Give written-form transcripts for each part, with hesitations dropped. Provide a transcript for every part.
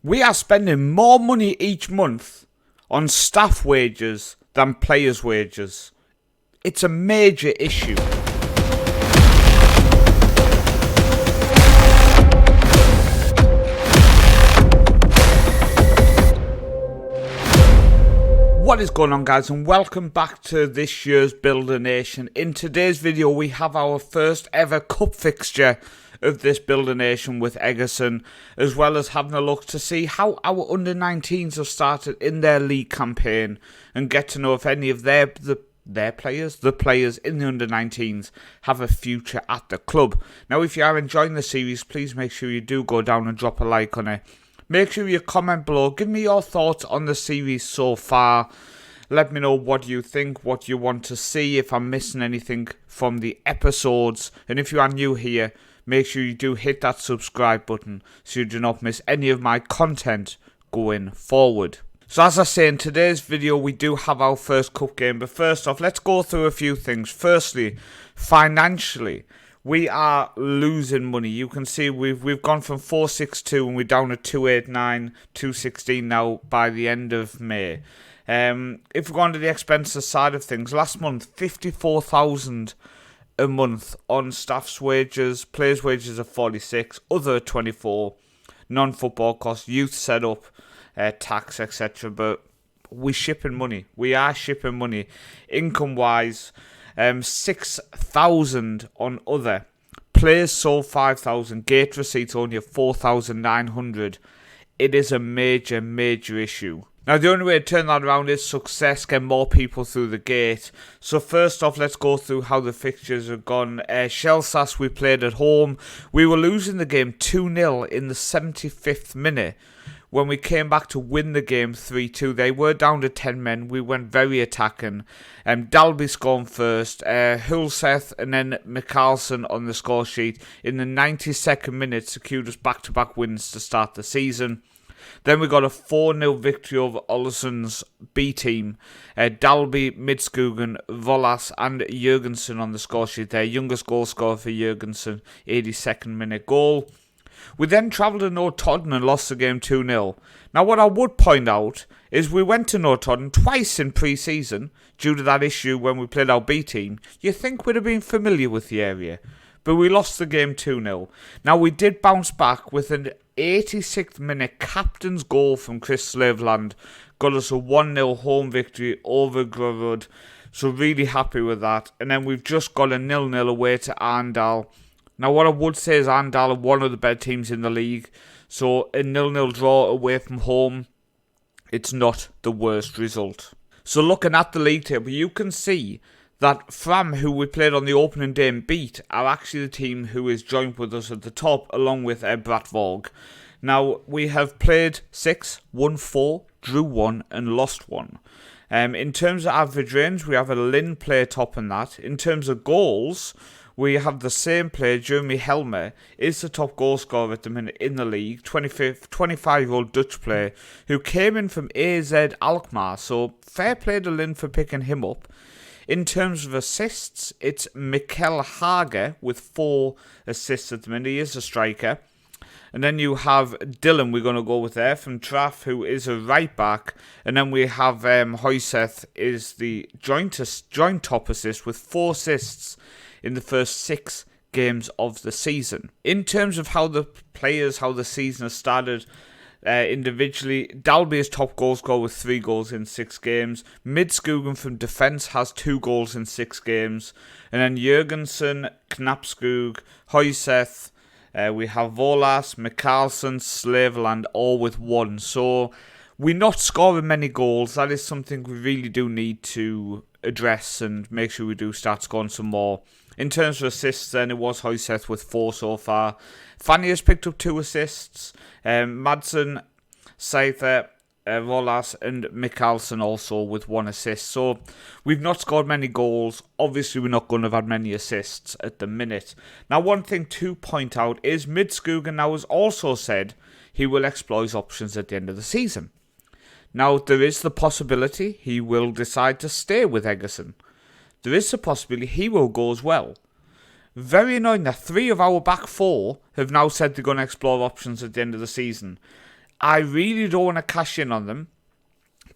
We are spending more money each month on staff wages than players' wages. It's a major issue. What is going on, guys, and welcome back to this year's Builder Nation. In today's video we have our first ever cup fixture of this Builder Nation with Egerton, as well as having a look to see how our under-19s have started in their league campaign and get to know if any of the players in the under-19s have a future at the club. Now, if you are enjoying the series, please make sure you do go down and drop a like on it. Make sure you comment below, give me your thoughts on the series so far. Let me know what you think, what you want to see, if I'm missing anything from the episodes. And if you are new here, make sure you do hit that subscribe button so you do not miss any of my content going forward. So as I say, in today's video we do have our first cup game, but first off, let's go through a few things. Firstly, financially, we are losing money. You can see we've gone from 462 and we're down to 289, 216 now by the end of May. If we go on to the expenses side of things, last month 54,000 a month on staff's wages, players' wages of 46, other 24, non-football costs, youth setup, tax, etc. But we shipping money. We are shipping money. Income-wise, 6,000 on other. Players sold 5,000. Gate receipts only at 4,900. It is a major, major issue. Now, the only way to turn that around is success, get more people through the gate. So first off, let's go through how the fixtures have gone. Shelsas, we played at home. We were losing the game 2-0 in the 75th minute. When we came back to win the game 3-2, they were down to 10 men. We went very attacking. Dalby scored first, Hulseth and then Mikkelsen on the score sheet in the 92nd minute secured us back-to-back wins to start the season. Then we got a 4-0 victory over Olsen's B team. Dalby, Midskogen, Volas and Jurgensen on the score sheet there. Youngest goal scorer for Jurgensen, 82nd minute goal. We then travelled to Northman and lost the game 2-0. Now, what I would point out is we went to Northman twice in pre-season due to that issue when we played our B team. You'd think we'd have been familiar with the area, but we lost the game 2-0. Now, we did bounce back with an 86th minute captain's goal from Chris Slaveland. Got us a 1-0 home victory over Grurud. So really happy with that. And then we've just got a 0-0 away to Arndal. Now, what I would say is Arndal are one of the better teams in the league. So a 0-0 draw away from home, it's not the worst result. So looking at the league table, you can see that Fram, who we played on the opening day and beat, are actually the team who is joined with us at the top, along with Bratvorg. Now, we have played 6, won 4, drew 1 and lost 1. In terms of average range, we have a Lynn player topping that. In terms of goals, we have the same player, Jeremy Helmer, is the top goal scorer at the minute in the league, 25-year-old Dutch player, who came in from AZ Alkmaar, so fair play to Lynn for picking him up. In terms of assists, it's Mikkel Hager with 4 assists at the minute. He is a striker. And then you have Dylan, we're going to go with there, from Traff, who is a right back. And then we have Hoyseth is the joint top assist with 4 assists in the first 6 games of the season. In terms of how the season has started, individually, Dalby is top goal scorer with 3 goals in 6 games. Midskogen from defence has 2 goals in 6 games. And then Jurgensen, Knapskog, Hoyseth, we have Volas, Mikkelsen, Slaveland, all with 1. So we're not scoring many goals. That is something we really do need to address and make sure we do start scoring some more. In terms of assists, then, it was Hoyseth with 4 so far. Fanny has picked up 2 assists. Madsen, Seither, Rolas and Mikkelsen also with 1 assist. So we've not scored many goals. Obviously, we're not going to have had many assists at the minute. Now, one thing to point out is Midskogen now has also said he will explore his options at the end of the season. Now, there is the possibility he will decide to stay with Egerton. There is a possibility he will go as well. Very annoying that 3 of our back 4 have now said they're going to explore options at the end of the season. I really don't want to cash in on them,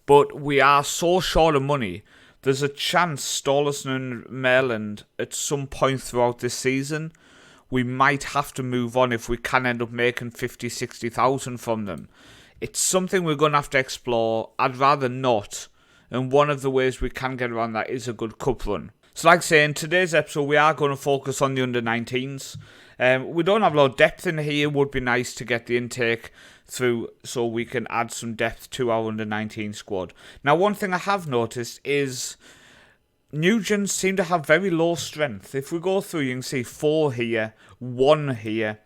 but we are so short of money. There's a chance Stollerson and Maryland at some point throughout this season, we might have to move on if we can end up making 50, 60,000 from them. It's something we're going to have to explore. I'd rather not. And one of the ways we can get around that is a good cup run. So like I say, in today's episode, we are going to focus on the under-19s. We don't have a lot of depth in here. It would be nice to get the intake through so we can add some depth to our under-19 squad. Now, one thing I have noticed is Nugents seem to have very low strength. If we go through, you can see 4 here, 1 here,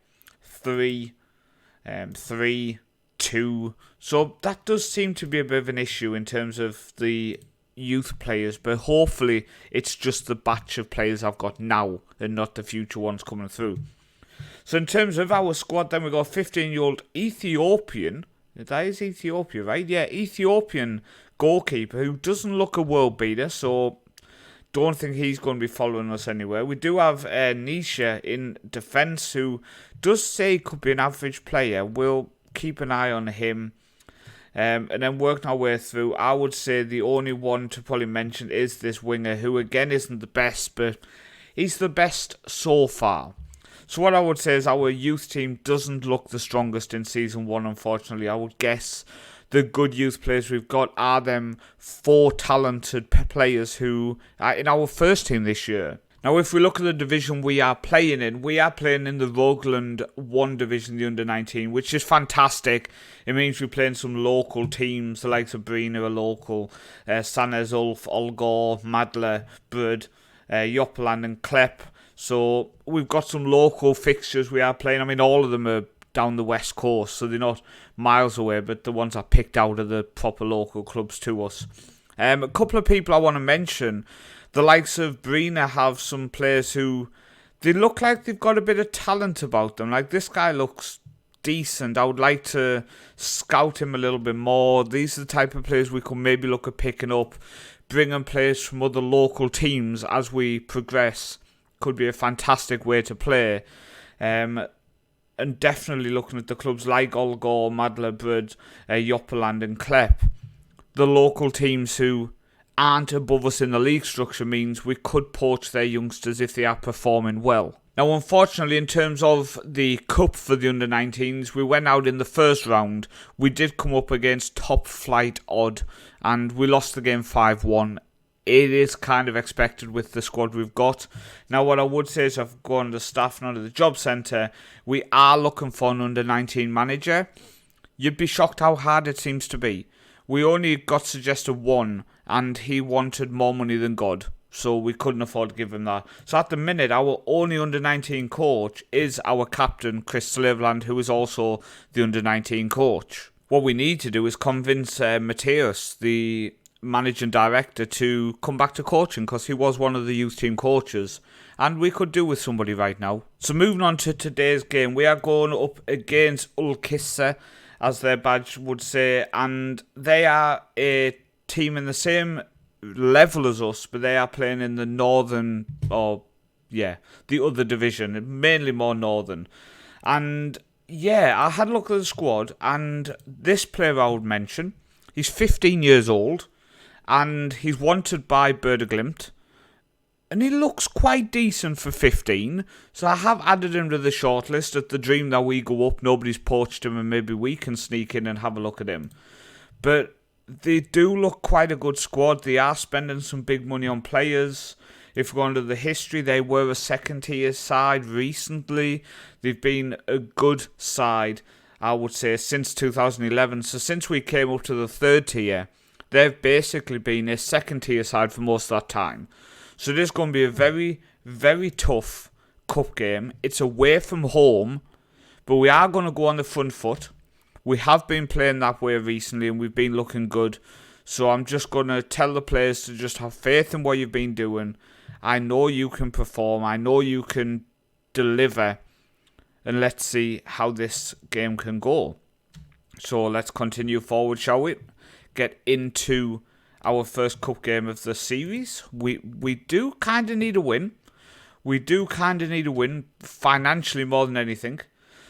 3, 3, 2. So that does seem to be a bit of an issue in terms of the youth players, but hopefully it's just the batch of players I've got now and not the future ones coming through. So in terms of our squad, then we got a 15-year-old Ethiopian. That is Ethiopia, right? Yeah, Ethiopian goalkeeper who doesn't look a world beater, so don't think he's going to be following us anywhere. We do have Nisha in defence who does say could be an average player. We'll keep an eye on him. And then working our way through, I would say the only one to probably mention is this winger, who again isn't the best, but he's the best so far. So what I would say is our youth team doesn't look the strongest in Season 1, unfortunately. I would guess the good youth players we've got are them 4 talented players who are in our first team this year. Now, if we look at the division we are playing in the Rogaland 1 division, the under-19, which is fantastic. It means we're playing some local teams, the likes of Brina are local, Sannes, Ulf, Olgor, Madler, Brud, Joppeland and Klepp. So we've got some local fixtures we are playing. I mean, all of them are down the west coast, so they're not miles away, but the ones I picked out are the proper local clubs to us. A couple of people I want to mention. The likes of Brina have some players who, they look like they've got a bit of talent about them. Like, this guy looks decent. I would like to scout him a little bit more. These are the type of players we could maybe look at picking up. Bringing players from other local teams as we progress could be a fantastic way to play. And definitely looking at the clubs like Olgor, Madler, Brud, Joppeland and Klepp. The local teams who aren't above us in the league structure means we could poach their youngsters if they are performing well. Now, unfortunately, in terms of the cup for the under-19s, we went out in the first round. We did come up against Top Flight Odd, and we lost the game 5-1. It is kind of expected with the squad we've got. Now, what I would say is I've gone to the staff and to the job centre. We are looking for an under-19 manager. You'd be shocked how hard it seems to be. We only got suggested 1, and he wanted more money than God. So we couldn't afford to give him that. So at the minute, our only under-19 coach is our captain, Chris Slaveland, who is also the under-19 coach. What we need to do is convince Mateus, the managing director, to come back to coaching, because he was one of the youth team coaches, and we could do with somebody right now. So moving on to today's game, we are going up against Ulkissa, as their badge would say, and they are a team in the same level as us, but they are playing in the northern, the other division, mainly more northern. And yeah, I had a look at the squad, and this player I would mention, he's 15 years old, and he's wanted by Berdeglimt, and he looks quite decent for 15, so I have added him to the shortlist at the dream that we go up, nobody's poached him, and maybe we can sneak in and have a look at him. But they do look quite a good squad. They are spending some big money on players. If we're going to the history, they were a second-tier side recently. They've been a good side, I would say, since 2011. So since we came up to the third tier, they've basically been a second-tier side for most of that time. So this is going to be a very, very tough cup game. It's away from home, but we are going to go on the front foot. We have been playing that way recently, and we've been looking good. So I'm just going to tell the players to just have faith in what you've been doing. I know you can perform. I know you can deliver. And let's see how this game can go. So let's continue forward, shall we? Get into our first cup game of the series. We do kind of need a win. We do kind of need a win financially more than anything.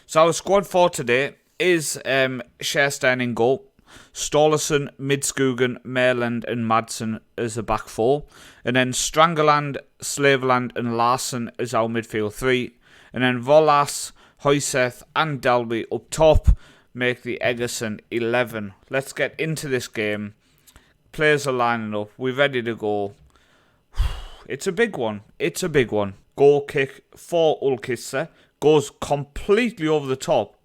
So our squad for today, is Sherstein in goal. Stollerson, Midskogen, Maryland and Madsen as the back four. And then Strangeland, Slaveland and Larsen as our midfield three. And then Volas, Hoyseth and Dalby up top make the Eggerson 11. Let's get into this game. Players are lining up. We're ready to go. It's a big one. It's a big one. Goal kick for Ulkisse. Goes completely over the top.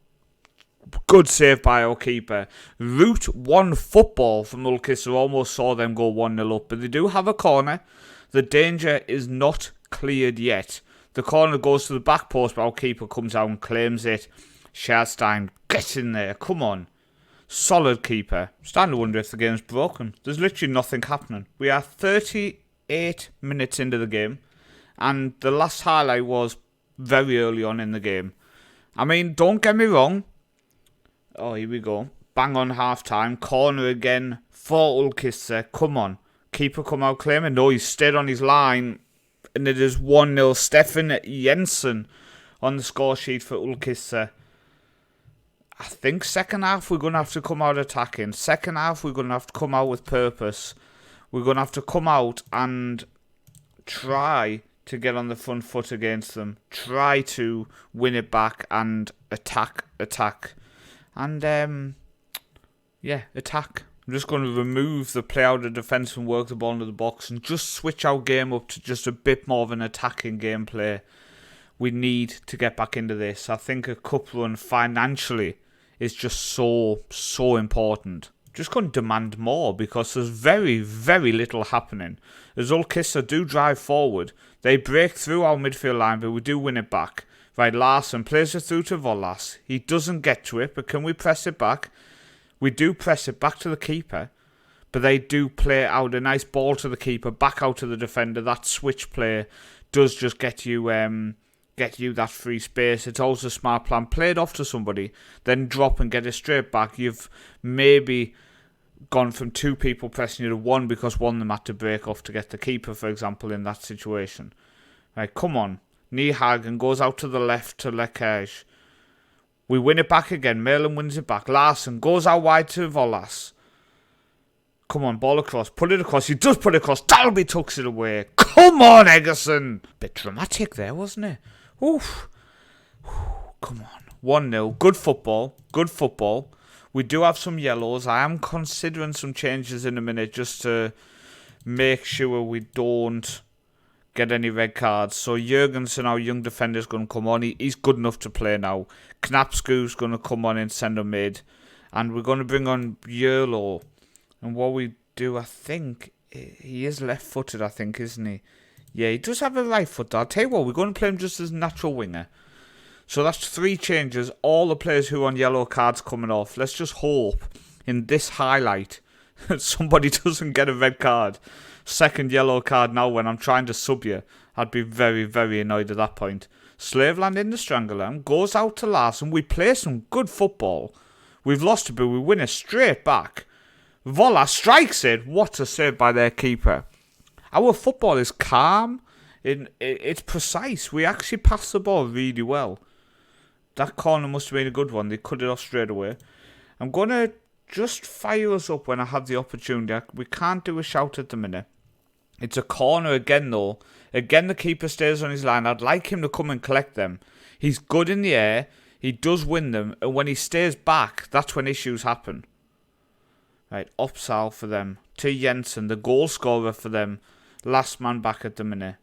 Good save by our keeper. Route 1 football from Ulkisse. Almost saw them go 1-0 up. But they do have a corner. The danger is not cleared yet. The corner goes to the back post, but our keeper comes out and claims it. Sherstein, get in there. Come on. Solid keeper. Starting to wonder if the game's broken. There's literally nothing happening. We are 38 minutes into the game. And the last highlight was very early on in the game. I mean, don't get me wrong. Oh, here we go. Bang on half-time. Corner again for Ulkisse. Come on. Keeper come out claiming. No, he stayed on his line. And it is 1-0. Stefan Jensen on the score sheet for Ulkisse. I think second half we're going to have to come out attacking. Second half we're going to have to come out with purpose. We're going to have to come out and try to get on the front foot against them. Try to win it back and attack. And, yeah, attack. I'm just going to remove the play out of defence and work the ball into the box and just switch our game up to just a bit more of an attacking gameplay. We need to get back into this. I think a cup run financially is just so important. Just couldn't demand more because there's very, very little happening. As Ulkisse do drive forward, they break through our midfield line, but we do win it back. Right, Larsen plays it through to Volas. He doesn't get to it, but can we press it back? We do press it back to the keeper, but they do play out a nice ball to the keeper, back out to the defender. That switch play does just get you that free space. It's also a smart plan. Play it off to somebody, then drop and get it straight back. You've maybe gone from two people pressing you to one because one of them had to break off to get the keeper, for example, in that situation. Right, come on. Niehagen goes out to the left to Lekaj. We win it back again. Merlin wins it back. Larsen goes out wide to Volas. Come on, ball across. Put it across. He does put it across. Dalby tucks it away. Come on, Eggerson. Bit dramatic there, wasn't it? Oof. Come on. 1-0. Good football. Good football. We do have some yellows. I am considering some changes in a minute just to make sure we don't get any red cards. So Jurgensen, our young defender, is going to come on. He's good enough to play now. Knapsku's going to come on in centre mid. And we're going to bring on Yerlo. And what we do, I think, he is left-footed, I think, isn't he? Yeah, he does have a right foot, though. I'll tell you what, we're going to play him just as a natural winger. So that's 3 changes. All the players who are on yellow cards coming off. Let's just hope in this highlight somebody doesn't get a red card. Second yellow card now when I'm trying to sub you. I'd be very, very annoyed at that point. Slaveland in the Strangeland. Goes out to Larsen. We play some good football. We've lost it, but we win it straight back. Vola strikes it. What a save by their keeper. Our football is calm. It's precise. We actually pass the ball really well. That corner must have been a good one. They cut it off straight away. I'm going to just fire us up when I have the opportunity. We can't do a shout at the minute. It's a corner again, though. Again, the keeper stays on his line. I'd like him to come and collect them. He's good in the air. He does win them. And when he stays back, that's when issues happen. Right, Opsal for them. To Jensen, the goal scorer for them. Last man back at the minute.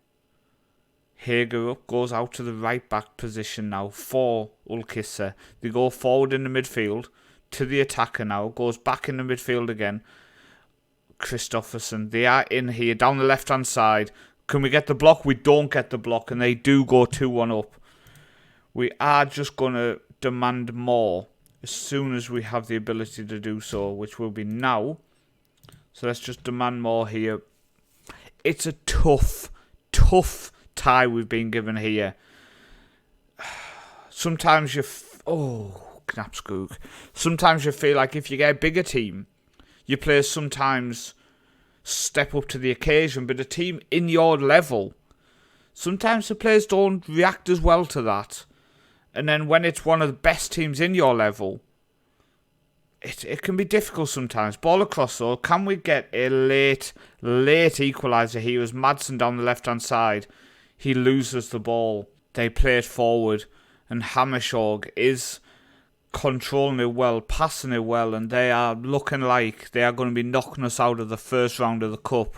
Hager up, goes out to the right back position now for Ulkisse. They go forward in the midfield to the attacker now. Goes back in the midfield again. Christopherson, they are in here down the left hand side. Can we get the block? We don't get the block and they do go 2-1 up. We are just going to demand more as soon as we have the ability to do so, which will be now. So let's just demand more here. It's a tough tie we've been given here. Sometimes Knapskog. Sometimes you feel like if you get a bigger team, your players sometimes step up to the occasion, but a team in your level, sometimes the players don't react as well to that. And then when it's one of the best teams in your level, it can be difficult sometimes. Ball across though. Can we get a late equaliser here as Madsen down the left-hand side? He loses the ball. They play it forward. And Hammershog is controlling it well, passing it well. And they are looking like they are going to be knocking us out of the first round of the Cup.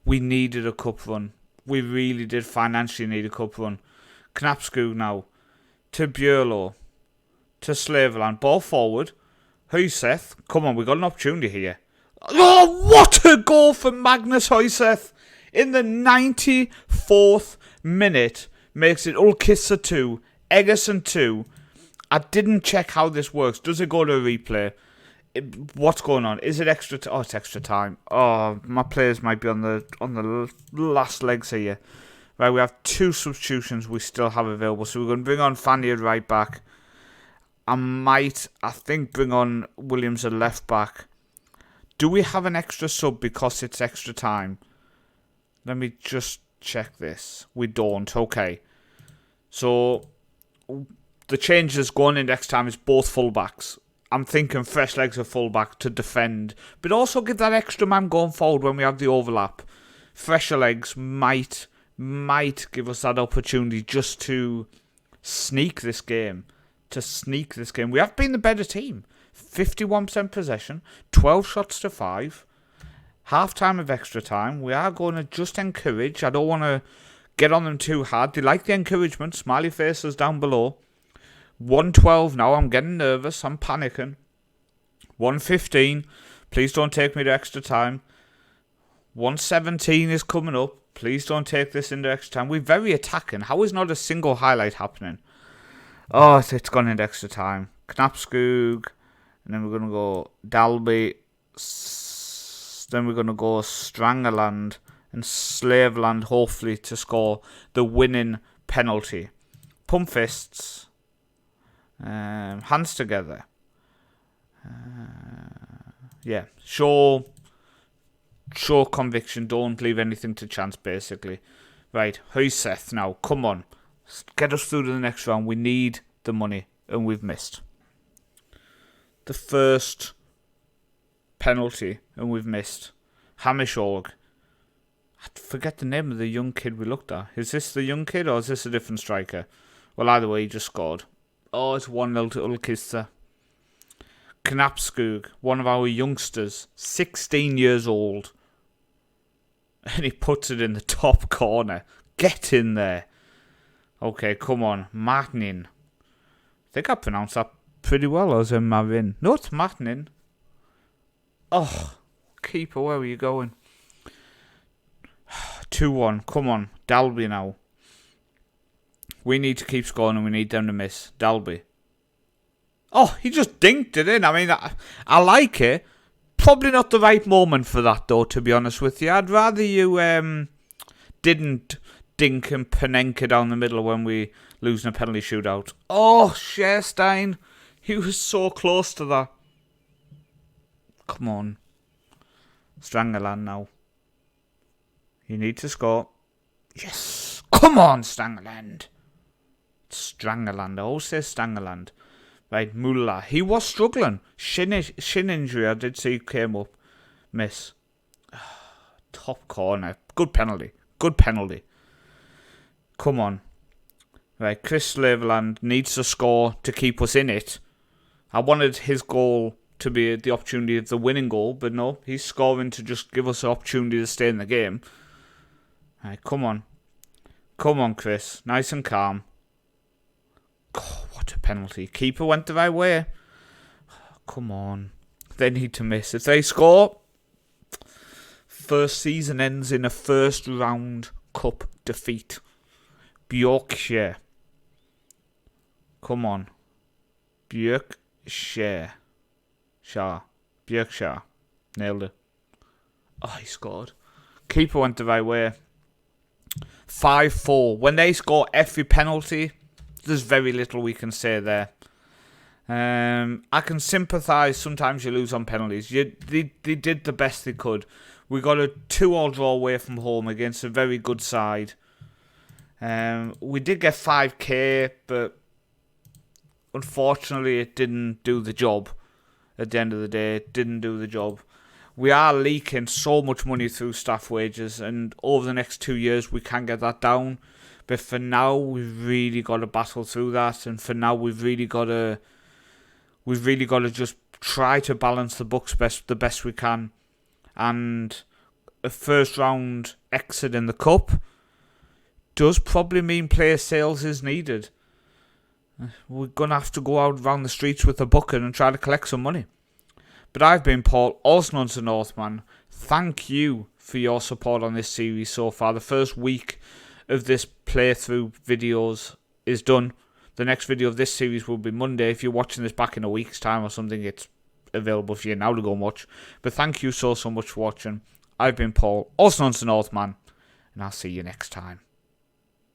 We needed a Cup run. We really did financially need a Cup run. Knapskog now. To Björlo. To Slaverland. Ball forward. Huyseth. Come on, we got an opportunity here. Oh, what a goal for Magnus Huyseth. In the 94th minute. Makes it Ulkissa 2. Egerson 2. I didn't check how this works. Does it go to a replay? What's going on? Is it extra time? Oh, it's extra time. Oh, my players might be on the last legs here. Right, we have 2 substitutions we still have available. So we're going to bring on Fanny at right back. I think, bring on Williams at left back. Do we have an extra sub because it's extra time? Let me just check this. We don't. Okay. So, the changes going in next time is both fullbacks. I'm thinking fresh legs of fullback to defend. But also give that extra man going forward when we have the overlap. Fresher legs might give us that opportunity just to sneak this game. We have been the better team. 51% possession, 12 shots to 5. Half time of extra time. We are going to just encourage. I don't want to get on them too hard. They like the encouragement. Smiley faces down below. 1:12 now. I'm getting nervous. I'm panicking. 1:15. Please don't take me to extra time. 1:17 is coming up. Please don't take this into extra time. We're very attacking. How is not a single highlight happening? Oh, it's gone into extra time. Knapskog. And then we're going to go Dalby. Then we're going to go Strangerland and Slaveland, hopefully, to score the winning penalty. Pump fists. Hands together. Yeah. Show conviction. Don't leave anything to chance, basically. Right. Huyseth now. Come on. Get us through to the next round. We need the money. And we've missed. The first penalty. And we've missed. Hammershog. I forget the name of the young kid we looked at. Is this the young kid or is this a different striker? Well, either way, he just scored. Oh, it's 1-0 to Ulkissa. Knapskog, one of our youngsters, 16 years old. And he puts it in the top corner. Get in there. Okay, come on. Martin. I think I pronounced that pretty well, or is it Marin? No, it's Martin. Oh, keeper, where were you going? 2-1. Come on. Dalby now. We need to keep scoring and we need them to miss. Dalby. Oh, he just dinked it in. I mean, I like it. Probably not the right moment for that, though, to be honest with you. I'd rather you didn't dink and Panenka down the middle when we losing a penalty shootout. Oh, Sherstein. He was so close to that. Come on. Strangerland now. You need to score. Yes. Come on, Strangerland. Strangerland. I always say Strangerland. Right, Mullah. He was struggling. Shin injury, I did see came up. Miss. Top corner. Good penalty. Come on. Right, Chris Slaverland needs to score to keep us in it. I wanted his goal to be the opportunity of the winning goal, but no, he's scoring to just give us an opportunity to stay in the game. Right, come on. Come on, Chris. Nice and calm. Oh, what a penalty. Keeper went the right way. Come on. They need to miss. If they score, first season ends in a first round cup defeat. Bjorkshire. Come on. Bjorkshire. Bjorkshire. Nailed it. Oh, he scored. Keeper went the right way. 5-4. When they score every penalty, there's very little we can say there. I can sympathise. Sometimes you lose on penalties. They did the best they could. We got a 2-2 draw away from home against a very good side. We did get 5k, but unfortunately it didn't do the job at the end of the day didn't do the job. We are leaking so much money through staff wages, and over the next 2 years we can get that down. But for now, we've really got to battle through that, and for now we've really got to just try to balance the books the best we can. And a first round exit in the cup does probably mean player sales is needed. We're gonna have to go out around the streets with a bucket and try to collect some money. But I've been Paul, also known as the Northman. Thank you for your support on this series so far. The first week of this playthrough videos is done. The next video of this series will be Monday. If you're watching this back in a week's time or something, it's available for you now to go and watch. But thank you so much for watching. I've been Paul, also known as the Northman, and I'll see you next time.